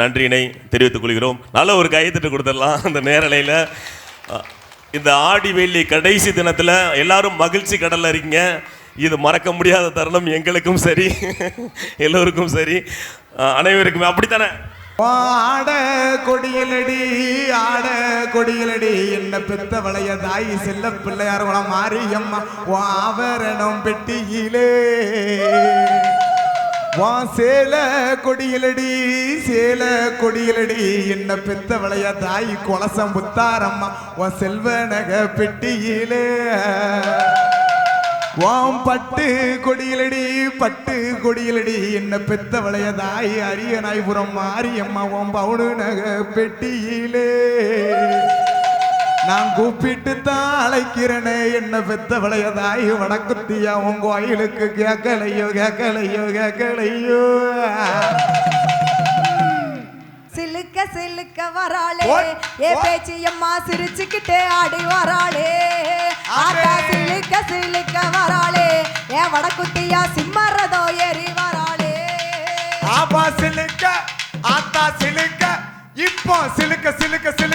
நன்றியினை தெரிவித்துக் கொள்கிறோம். நல்ல ஒரு கைத்தட்டு கொடுத்துடலாம் அந்த நேரலையில். இந்த ஆடி வெள்ளி கடைசி தினத்தில் எல்லாரும் மகிழ்ச்சி கடலில் இருக்கீங்க. இது மறக்க முடியாத தருணம் எங்களுக்கும் சரி எல்லோருக்கும் சரி அனைவருக்குமே. அப்படித்தானே? ஆட கொடியலடி ஆட கொடியலடி என்ன பெத்த வளைய தாய் செல்ல பிள்ளையார் குளம் மாரியம்மா ஆவரணம் பெட்டியிலே வா சேல கொடியலடி சேல கொடியலடி என்ன பெத்த வளைய தாய் கொலசம் புத்தாரம்மா வா செல்வனக பெட்டியிலே வாம் பட்டு கொடியலடி பட்டு கொடியலடி என்ன பெத்த வளைய தாய் அரியநாய்புரம் மாரியம்மா ஓம் பவுடு நக பெட்டியிலே நான் கூப்பிட்டு தான் அழைக்கிறேனே என்ன பெத்த வளைய தாய் வடக்குத்தியா உன் கோயிலுக்கு கேட்கலையோ கேட்கலையோ கேட்கலையோ. சிலுக்க சிலுக்க வராளே ஏ பேச்சியம்மா சிரிச்சுக்கிட்டே ஆடி வராளே. ஆட்டா சிலுக்க சிலுக்க வராளே ஏ வடக்குத்தியா சிம்மரதோ ஏறி வராளே. ஆபா சிலுக்க ஆத்தா சிலுக்க இப்போ சிலுக்க சிலுக்க சிலுக்க